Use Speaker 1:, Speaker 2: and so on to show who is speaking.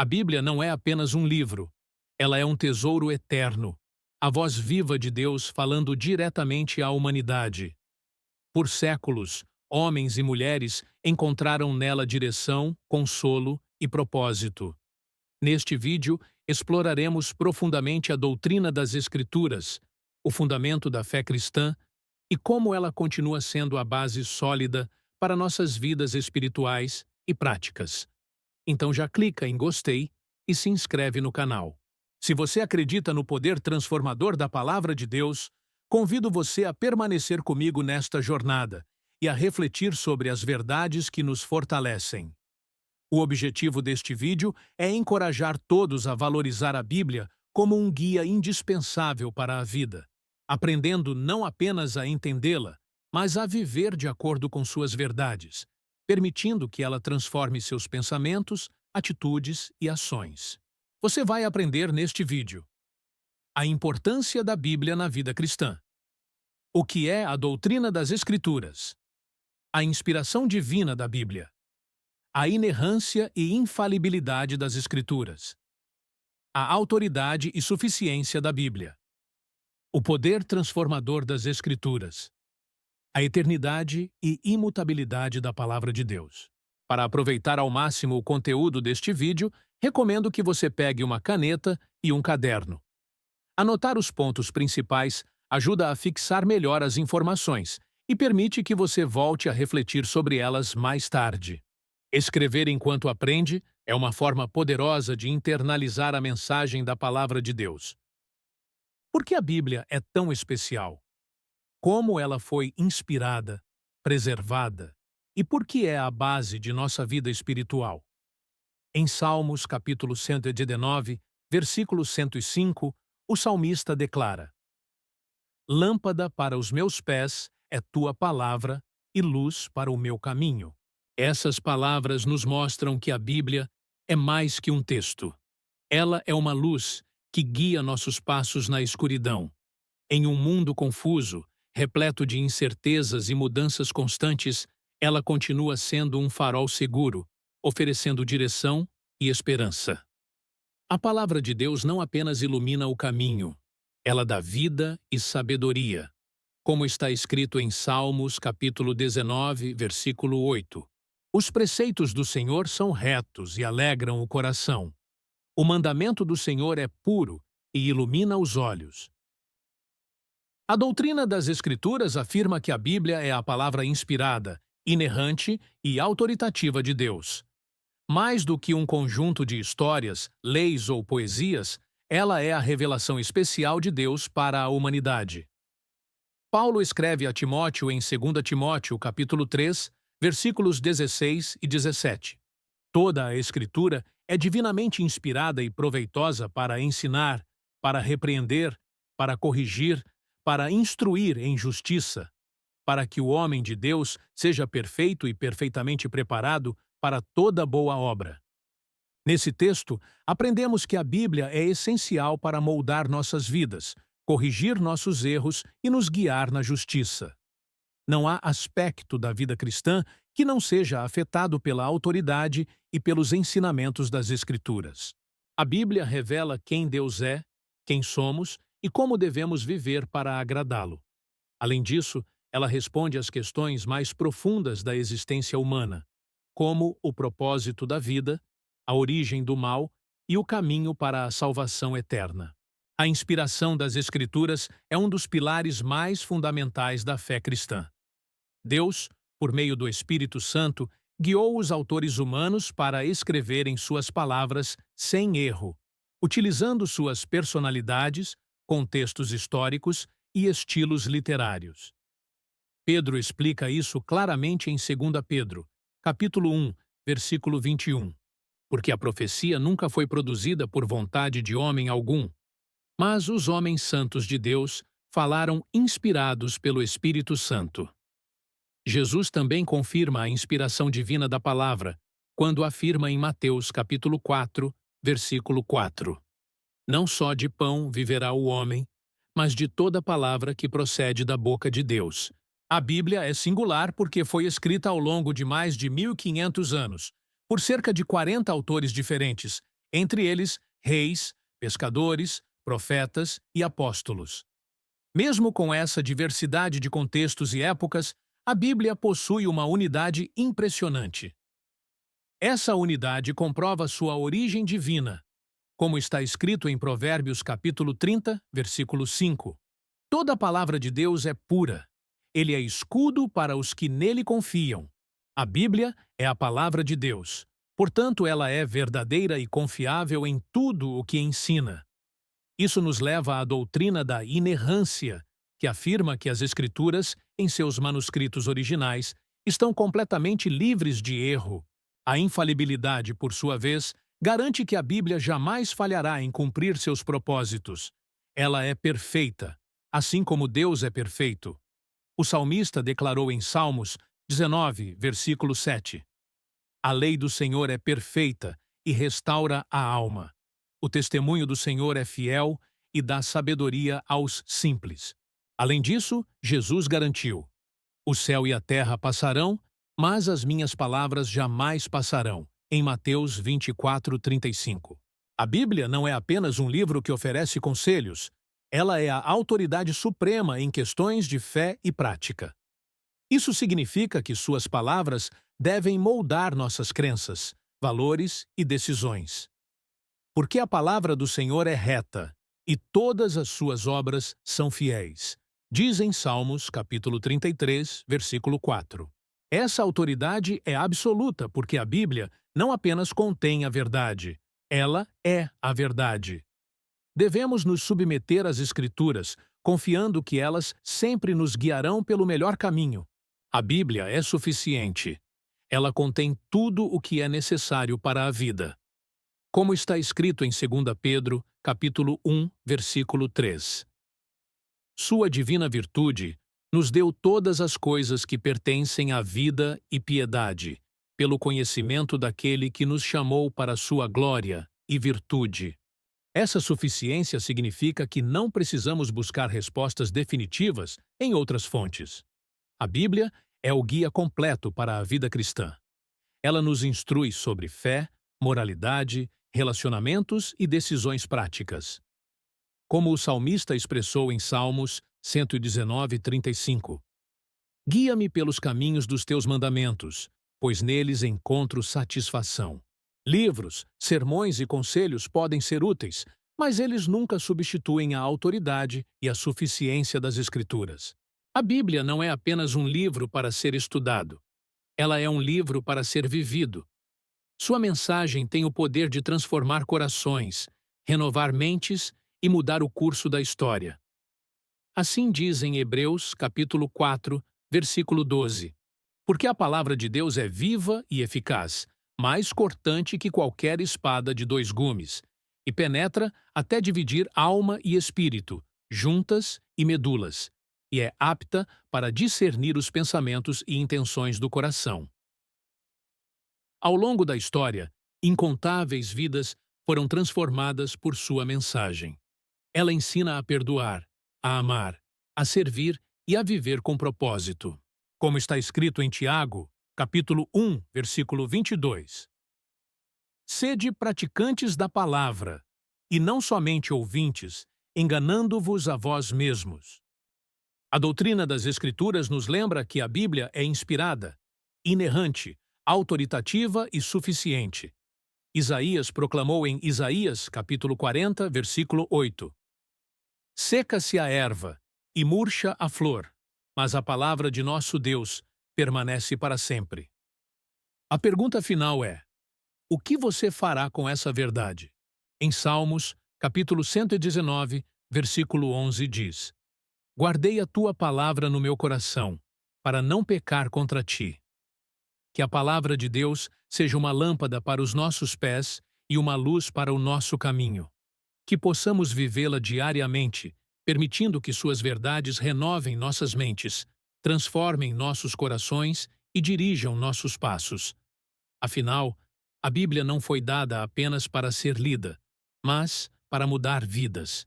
Speaker 1: A Bíblia não é apenas um livro, ela é um tesouro eterno, a voz viva de Deus falando diretamente à humanidade. Por séculos, homens e mulheres encontraram nela direção, consolo e propósito. Neste vídeo, exploraremos profundamente a doutrina das Escrituras, o fundamento da fé cristã e como ela continua sendo a base sólida para nossas vidas espirituais e práticas. Então já clica em gostei e se inscreve no canal. Se você acredita no poder transformador da Palavra de Deus, convido você a permanecer comigo nesta jornada e a refletir sobre as verdades que nos fortalecem. O objetivo deste vídeo é encorajar todos a valorizar a Bíblia como um guia indispensável para a vida, aprendendo não apenas a entendê-la, mas a viver de acordo com suas verdades, permitindo que ela transforme seus pensamentos, atitudes e ações. Você vai aprender neste vídeo a importância da Bíblia na vida cristã, o que é a doutrina das Escrituras, a inspiração divina da Bíblia, a inerrância e infalibilidade das Escrituras, a autoridade e suficiência da Bíblia, o poder transformador das Escrituras, a eternidade e imutabilidade da Palavra de Deus. Para aproveitar ao máximo o conteúdo deste vídeo, recomendo que você pegue uma caneta e um caderno. Anotar os pontos principais ajuda a fixar melhor as informações e permite que você volte a refletir sobre elas mais tarde. Escrever enquanto aprende é uma forma poderosa de internalizar a mensagem da Palavra de Deus. Por que a Bíblia é tão especial? Como ela foi inspirada, preservada e por que é a base de nossa vida espiritual? Em Salmos, capítulo 119, versículo 105, o salmista declara: Lâmpada para os meus pés é tua palavra e luz para o meu caminho. Essas palavras nos mostram que a Bíblia é mais que um texto. Ela é uma luz que guia nossos passos na escuridão. Em um mundo confuso, repleto de incertezas e mudanças constantes, ela continua sendo um farol seguro, oferecendo direção e esperança. A palavra de Deus não apenas ilumina o caminho, ela dá vida e sabedoria, como está escrito em Salmos, capítulo 19, versículo 8. Os preceitos do Senhor são retos e alegram o coração. O mandamento do Senhor é puro e ilumina os olhos. A doutrina das Escrituras afirma que a Bíblia é a palavra inspirada, inerrante e autoritativa de Deus. Mais do que um conjunto de histórias, leis ou poesias, ela é a revelação especial de Deus para a humanidade. Paulo escreve a Timóteo em 2 Timóteo, capítulo 3, versículos 16 e 17. Toda a Escritura é divinamente inspirada e proveitosa para ensinar, para repreender, para corrigir, para instruir em justiça, para que o homem de Deus seja perfeito e perfeitamente preparado para toda boa obra. Nesse texto, aprendemos que a Bíblia é essencial para moldar nossas vidas, corrigir nossos erros e nos guiar na justiça. Não há aspecto da vida cristã que não seja afetado pela autoridade e pelos ensinamentos das Escrituras. A Bíblia revela quem Deus é, quem somos e como devemos viver para agradá-lo. Além disso, ela responde às questões mais profundas da existência humana, como o propósito da vida, a origem do mal e o caminho para a salvação eterna. A inspiração das Escrituras é um dos pilares mais fundamentais da fé cristã. Deus, por meio do Espírito Santo, guiou os autores humanos para escreverem suas palavras sem erro, utilizando suas personalidades, contextos históricos e estilos literários. Pedro explica isso claramente em 2 Pedro, capítulo 1, versículo 21. Porque a profecia nunca foi produzida por vontade de homem algum, mas os homens santos de Deus falaram inspirados pelo Espírito Santo. Jesus também confirma a inspiração divina da palavra, quando afirma em Mateus capítulo 4, versículo 4. Não só de pão viverá o homem, mas de toda palavra que procede da boca de Deus. A Bíblia é singular porque foi escrita ao longo de mais de 1500 anos, por cerca de 40 autores diferentes, entre eles reis, pescadores, profetas e apóstolos. Mesmo com essa diversidade de contextos e épocas, a Bíblia possui uma unidade impressionante. Essa unidade comprova sua origem divina, como está escrito em Provérbios capítulo 30, versículo 5. Toda a palavra de Deus é pura. Ele é escudo para os que nele confiam. A Bíblia é a palavra de Deus. Portanto, ela é verdadeira e confiável em tudo o que ensina. Isso nos leva à doutrina da inerrância, que afirma que as Escrituras, em seus manuscritos originais, estão completamente livres de erro. A infalibilidade, por sua vez, garante que a Bíblia jamais falhará em cumprir seus propósitos. Ela é perfeita, assim como Deus é perfeito. O salmista declarou em Salmos 19, versículo 7. A lei do Senhor é perfeita e restaura a alma. O testemunho do Senhor é fiel e dá sabedoria aos simples. Além disso, Jesus garantiu: o céu e a terra passarão, mas as minhas palavras jamais passarão, em Mateus 24, 35. A Bíblia não é apenas um livro que oferece conselhos, ela é a autoridade suprema em questões de fé e prática. Isso significa que suas palavras devem moldar nossas crenças, valores e decisões. Porque a palavra do Senhor é reta, e todas as suas obras são fiéis. Diz em Salmos, capítulo 33, versículo 4. Essa autoridade é absoluta porque a Bíblia não apenas contém a verdade, ela é a verdade. Devemos nos submeter às Escrituras, confiando que elas sempre nos guiarão pelo melhor caminho. A Bíblia é suficiente. Ela contém tudo o que é necessário para a vida. Como está escrito em 2 Pedro, capítulo 1, versículo 3. Sua divina virtude nos deu todas as coisas que pertencem à vida e piedade, pelo conhecimento daquele que nos chamou para sua glória e virtude. Essa suficiência significa que não precisamos buscar respostas definitivas em outras fontes. A Bíblia é o guia completo para a vida cristã. Ela nos instrui sobre fé, moralidade, relacionamentos e decisões práticas. Como o salmista expressou em Salmos 119, 35. Guia-me pelos caminhos dos teus mandamentos, pois neles encontro satisfação. Livros, sermões e conselhos podem ser úteis, mas eles nunca substituem a autoridade e a suficiência das Escrituras. A Bíblia não é apenas um livro para ser estudado. Ela é um livro para ser vivido. Sua mensagem tem o poder de transformar corações, renovar mentes e mudar o curso da história. Assim diz em Hebreus, capítulo 4, versículo 12. Porque a palavra de Deus é viva e eficaz, mais cortante que qualquer espada de dois gumes, e penetra até dividir alma e espírito, juntas e medulas, e é apta para discernir os pensamentos e intenções do coração. Ao longo da história, incontáveis vidas foram transformadas por sua mensagem. Ela ensina a perdoar, a amar, a servir e a viver com propósito. Como está escrito em Tiago, capítulo 1, versículo 22. Sede praticantes da palavra, e não somente ouvintes, enganando-vos a vós mesmos. A doutrina das Escrituras nos lembra que a Bíblia é inspirada, inerrante, autoritativa e suficiente. Isaías proclamou em Isaías, capítulo 40, versículo 8. Seca-se a erva e murcha a flor, mas a palavra de nosso Deus permanece para sempre. A pergunta final é: o que você fará com essa verdade? Em Salmos, capítulo 119, versículo 11 diz: Guardei a tua palavra no meu coração, para não pecar contra ti. Que a palavra de Deus seja uma lâmpada para os nossos pés e uma luz para o nosso caminho. Que possamos vivê-la diariamente, permitindo que suas verdades renovem nossas mentes, transformem nossos corações e dirijam nossos passos. Afinal, a Bíblia não foi dada apenas para ser lida, mas para mudar vidas.